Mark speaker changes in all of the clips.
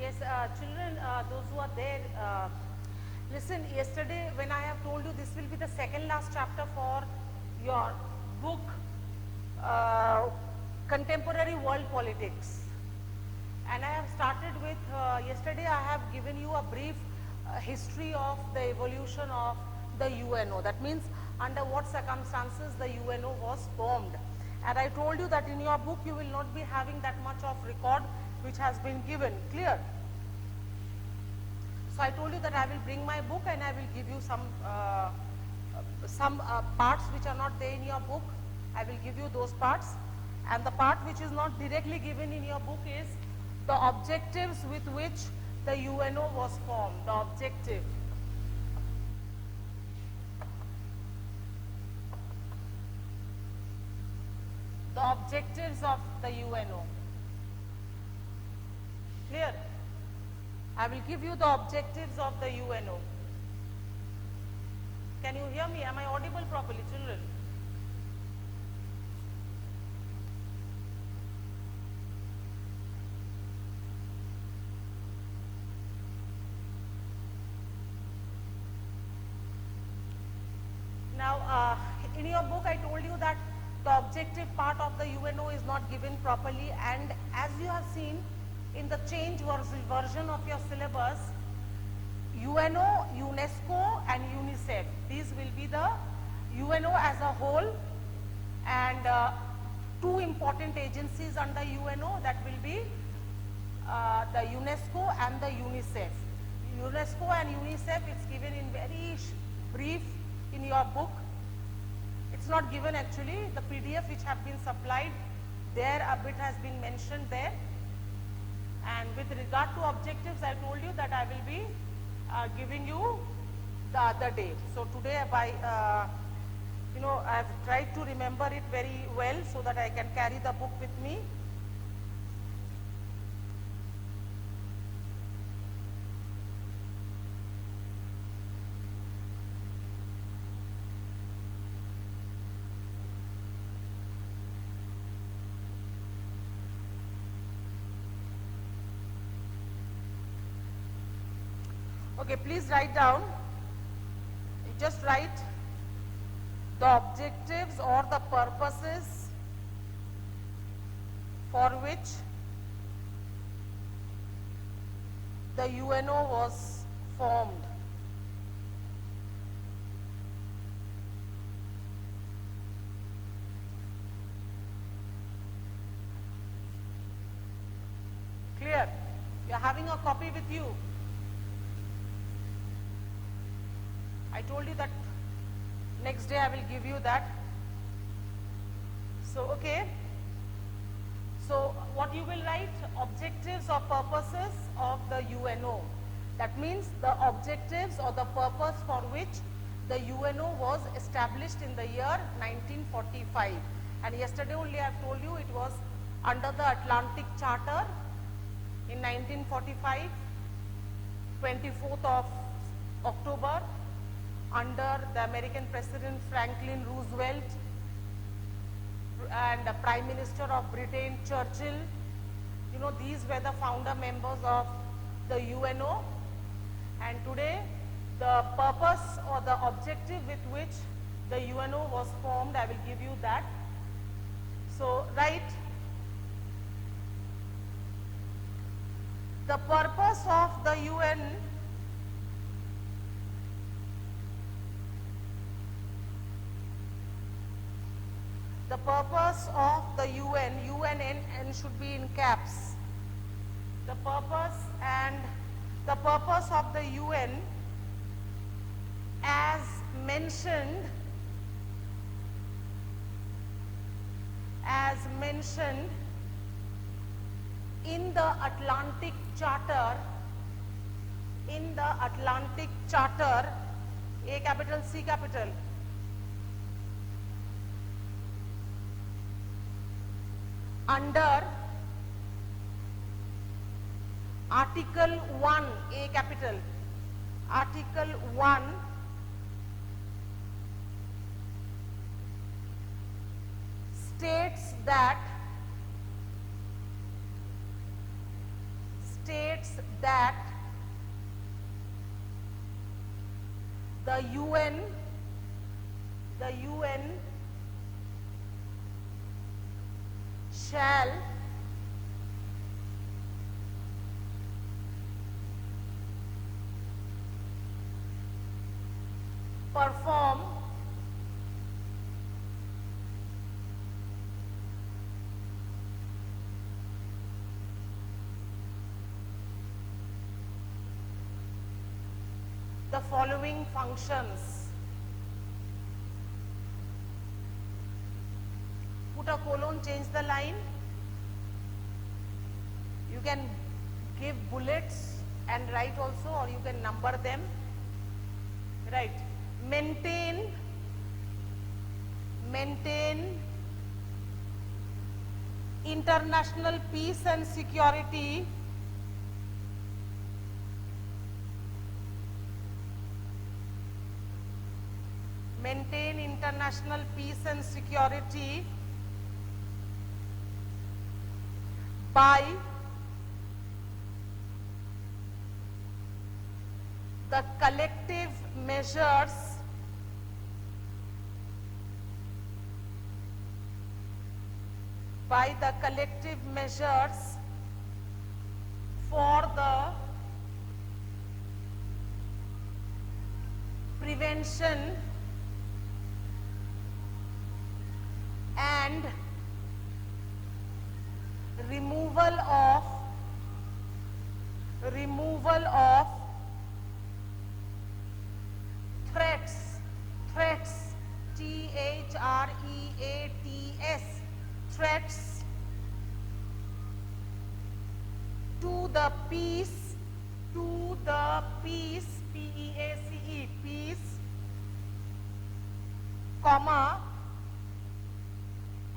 Speaker 1: Yes, children, those who are there, listen, yesterday when I have told you this will be the second last chapter for your book, Contemporary World Politics. And I have started with, yesterday I have given you a brief history of the evolution of the U.N.O. That means under what circumstances the U.N.O. was formed. And I told you that in your book you will not be having that much of record which has been given. Clear? So I told you that I will bring my book and I will give you some parts which are not there in your book. I will give you those parts. And the part which is not directly given in your book is the objectives with which the U.N.O. was formed. The objective. The objectives of the U.N.O. Clear? I will give you the objectives of the U.N.O. Can you hear me? Am I audible properly, children? Now, in your book I told you that the objective part of the U.N.O. is not given properly, and as you have seen in the change version of your syllabus, U.N.O., UNESCO and UNICEF, these will be the U.N.O. as a whole, and two important agencies under U.N.O. that will be the UNESCO and the UNICEF. UNESCO and UNICEF, it's given in very brief in your book. It's not given actually, the PDF which have been supplied, there a bit has been mentioned there. And with regard to objectives, I told you that I will be giving you the other day. So today I have tried to remember it very well so that I can carry the book with me. Okay, please write down, just write the objectives or the purposes for which the U.N.O. was formed. Clear? You are having a copy with you. I told you that next day I will give you that. So, okay. So, what you will write? Objectives or purposes of the U.N.O. That means the objectives or the purpose for which the U.N.O. was established in the year 1945. And yesterday only I have told you it was under the Atlantic Charter in 1945, 24th of October. Under the American President Franklin Roosevelt and the Prime Minister of Britain Churchill. You know, these were the founder members of the U.N.O. And today the purpose or the objective with which the U.N.O. was formed, I will give you that. So write the purpose of the UN. The purpose of the UN, UNN should be in caps. The purpose of the UN as mentioned in the Atlantic Charter, A capital, C capital. Under Article 1, A capital, Article 1, states states that the UN shall perform the following functions. Put a colon, change the line. You can give bullets and write also, or you can number them. Right. Maintain international peace and security by the collective measures for the prevention and removal of threats, T-H-R-E-A-T-S, threats to the peace, P-E-A-C-E, peace, comma,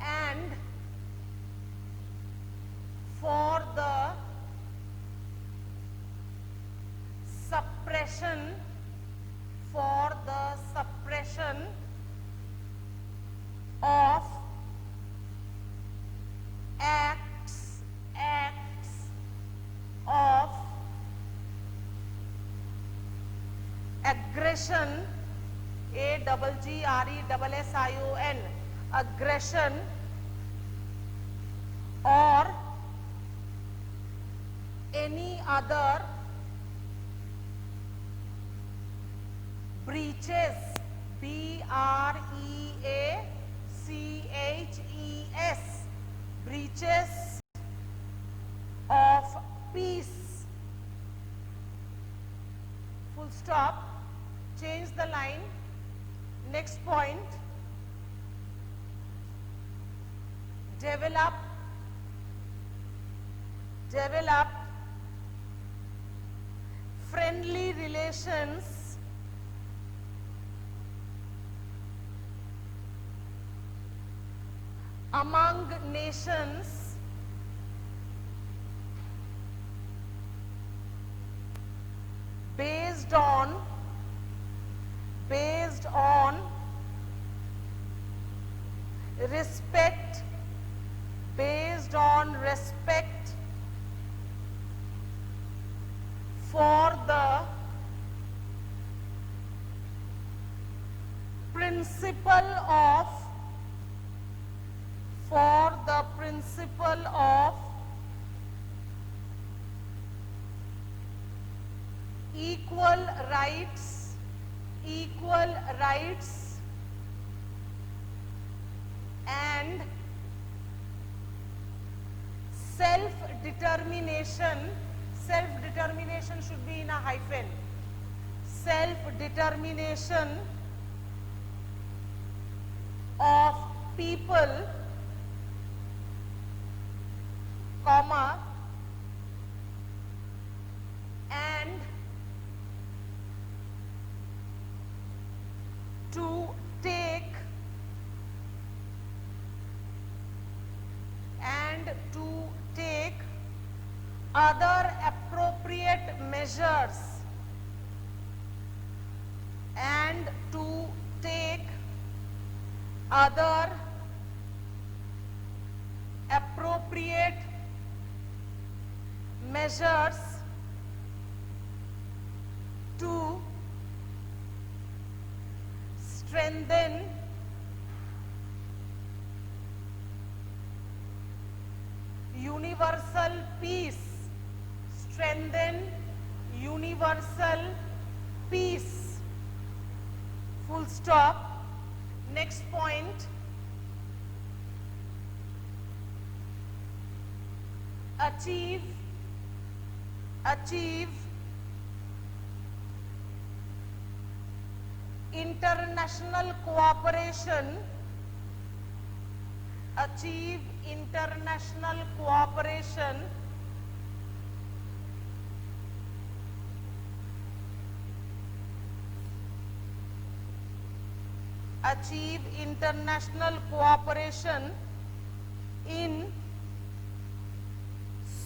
Speaker 1: and for the suppression of acts of aggression, A-G-G-R-E-S-S-I-O-N, aggression, or any other breaches, B-R-E-A-C-H-E-S, breaches of peace, full stop, change the line. Next point, develop friendly relations among nations based on respect, for the principle of equal rights and self-determination should be in a hyphen, self-determination of people, comma, and to take other appropriate measures measures to strengthen universal peace, strengthen universal peace, full stop. Next point, achieve international cooperation, achieve international cooperation in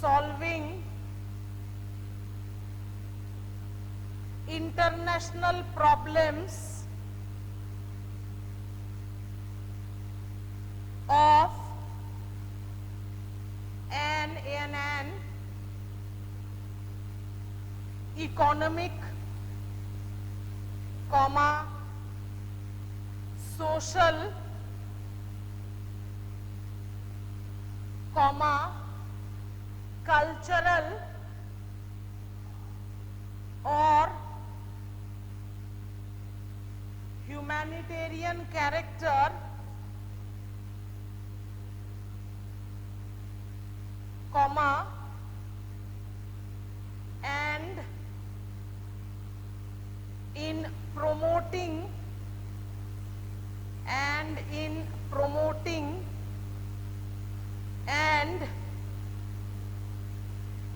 Speaker 1: solving international problems of an economic, social, cultural or humanitarian character, and in promoting and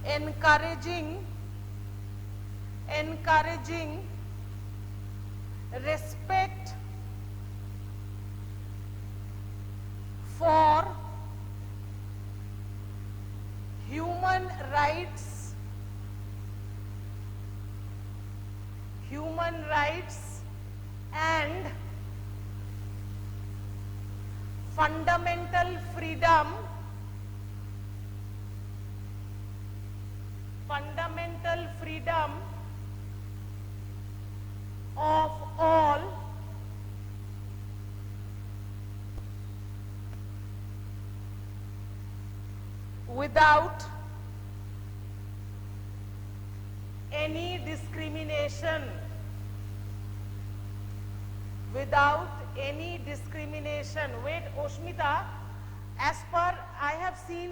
Speaker 1: encouraging respect for human rights and fundamental freedom of all without any discrimination, Wait, Oshmita, as per I have seen,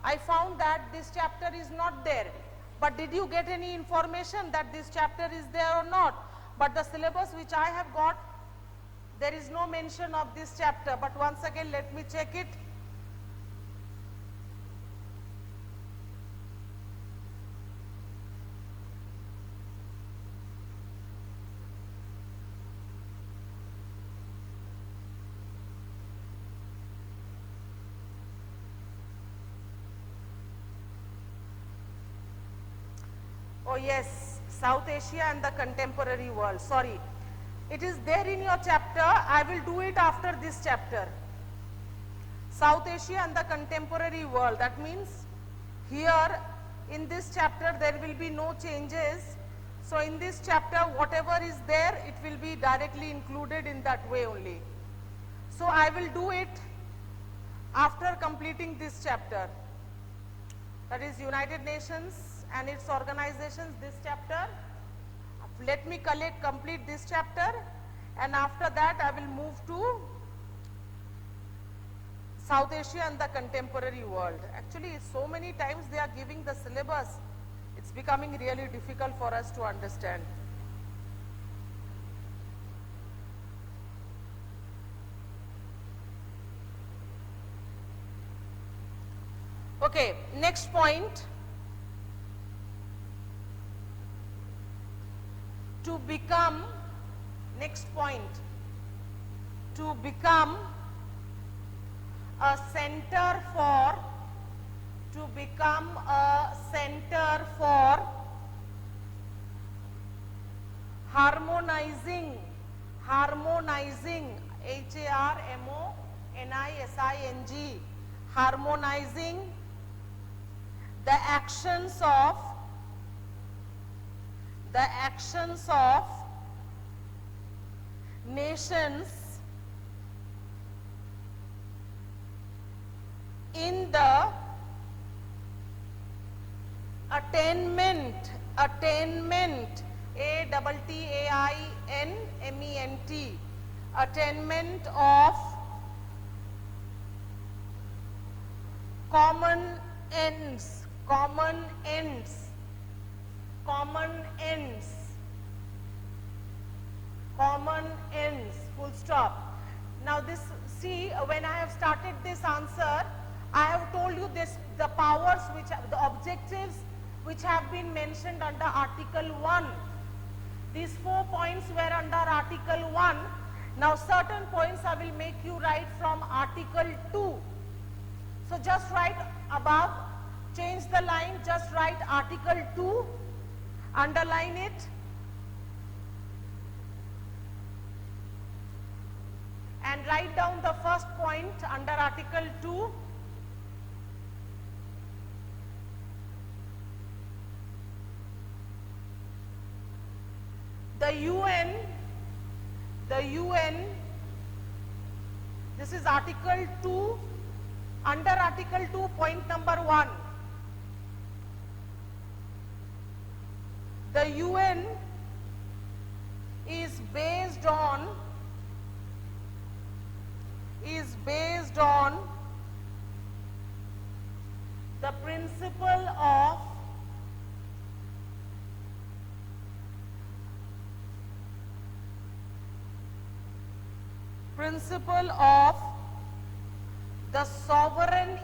Speaker 1: I found that this chapter is not there. But did you get any information that this chapter is there or not? But the syllabus which I have got, there is no mention of this chapter. But once again, let me check it. Oh yes, South Asia and the contemporary world. Sorry, it is there in your chapter. I will do it after this chapter. South Asia and the contemporary world. That means here in this chapter there will be no changes. So in this chapter whatever is there, it will be directly included in that way only. So I will do it after completing this chapter. That is United Nations and its organizations, this chapter. Let me complete this chapter, and after that I will move to South Asia and the contemporary world. Actually, so many times they are giving the syllabus, it's becoming really difficult for us to understand. Okay, next point. To become a center for harmonizing, harmonizing the actions of nations in the attainment, A-T-T-A-I-N-M-E-N-T, attainment of common ends, full stop. Now this, see, when I have started this answer, I have told you this, the powers which, the objectives which have been mentioned under Article 1. These 4 points were under Article 1. Now certain points I will make you write from Article 2. So just write above, change the line, just write Article 2, underline it. And write down the first point under Article 2. The UN, this is Article 2, under Article 2, point number 1. The UN is based on the principle of the sovereign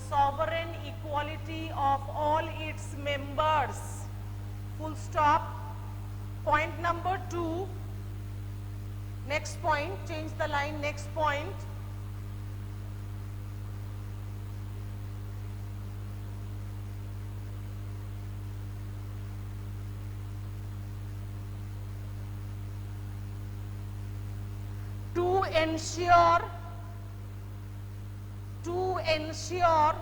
Speaker 1: equality, of all its members, full stop. Point number 2, next point, change the line, next point. To ensure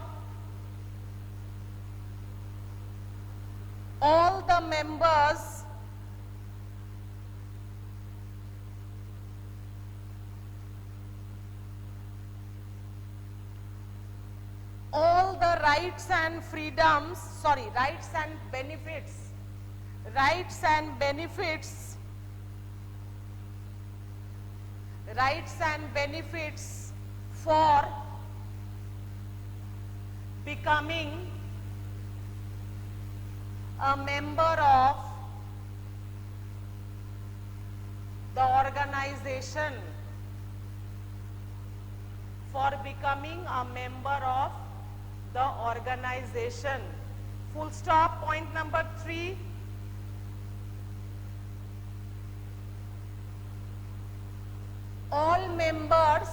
Speaker 1: all the members all the rights and freedoms, rights and benefits for becoming a member of the organization, full stop. Point number 3, all members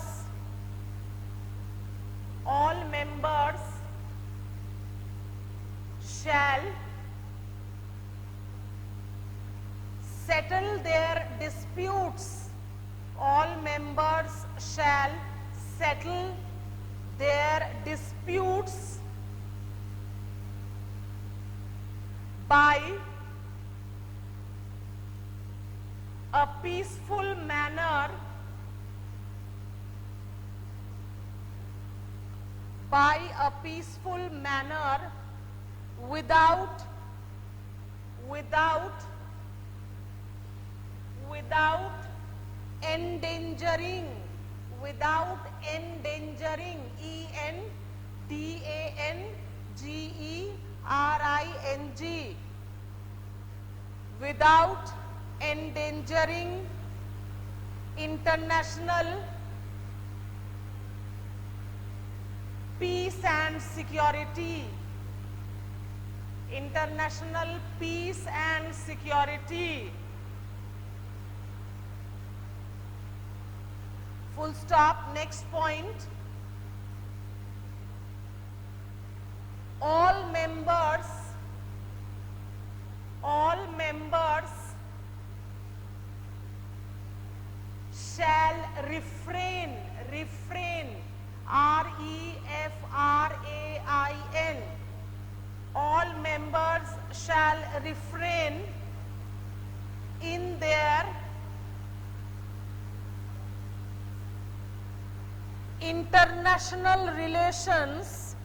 Speaker 1: shall settle their disputes, by a peaceful manner, without endangering, E-N-D-A-N-G-E-R-I-N-G, without endangering international peace and security. Full stop. Next point. all members shall refrain, R-E-F-R-A-I-N, all members shall refrain in their international relations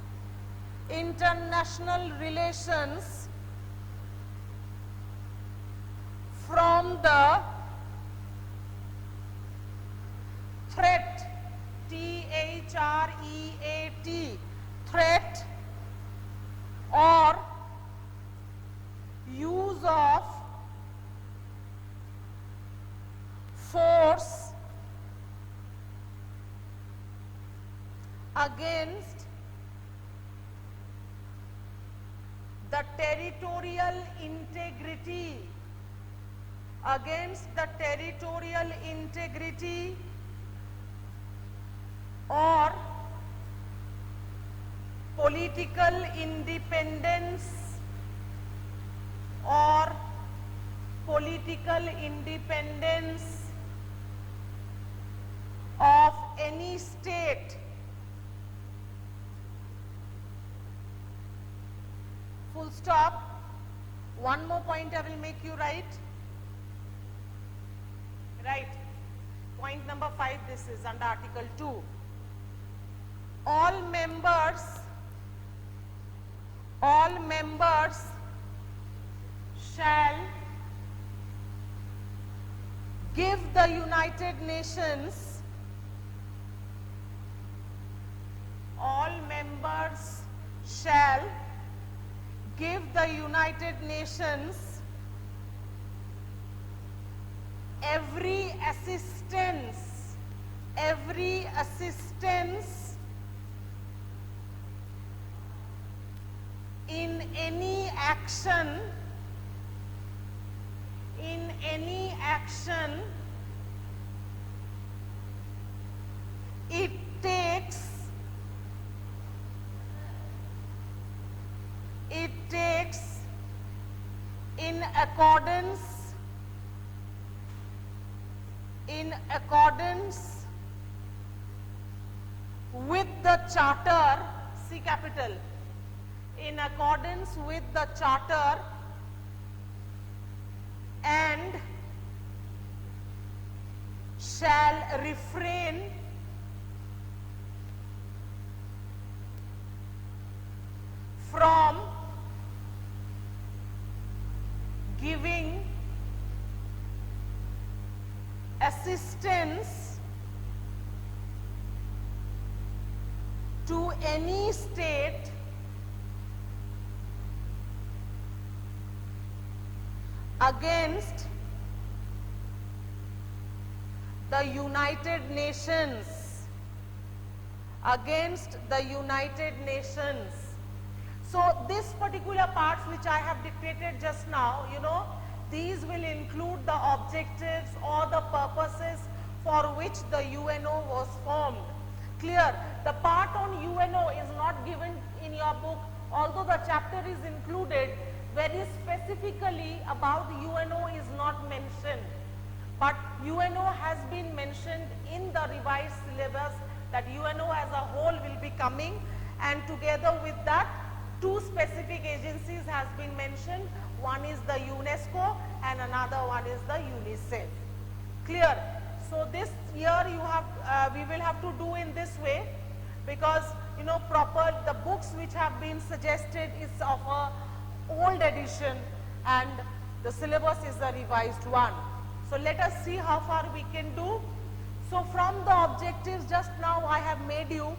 Speaker 1: from the threat, T-H-R-E-A-T, threat or use of force against the territorial integrity, or political independence of any state. Full stop. One more point I will make you write. Right. Point number 5, this is under Article 2. All members shall give the United Nations, all members shall give the United Nations every assistance in any action it takes in accordance with the charter, C capital, in accordance with the charter and shall refrain from giving assistance to any state against the United Nations, So this particular parts which I have dictated just now, these will include the objectives or the purposes for which the U.N.O was formed. Clear? The part on U.N.O is not given in your book, although the chapter is included. Very specifically about the U.N.O is not mentioned, but U.N.O has been mentioned in the revised syllabus, that U.N.O as a whole will be coming, and together with that 2 specific agencies has been mentioned. One is the UNESCO and another one is the UNICEF. Clear? So this year we will have to do in this way, because the books which have been suggested is of a old edition and the syllabus is the revised one. So let us see how far we can do. So from the objectives just now I have made you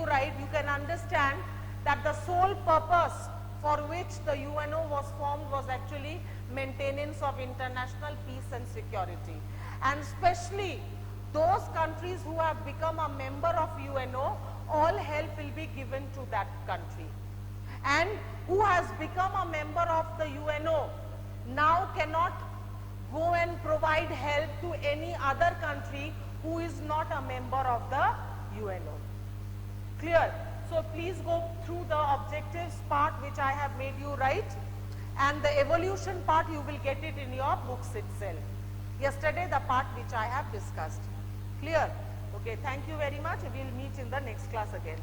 Speaker 1: write, you can understand that the sole purpose for which the U.N.O was formed was actually maintenance of international peace and security. And especially those countries who have become a member of U.N.O, all help will be given to that country. And who has become a member of the U.N.O now cannot go and provide help to any other country who is not a member of the U.N.O. Clear? So please go through the objectives part which I have made you write, and the evolution part you will get it in your books itself. Yesterday the part which I have discussed. Clear? Okay, thank you very much. We will meet in the next class again.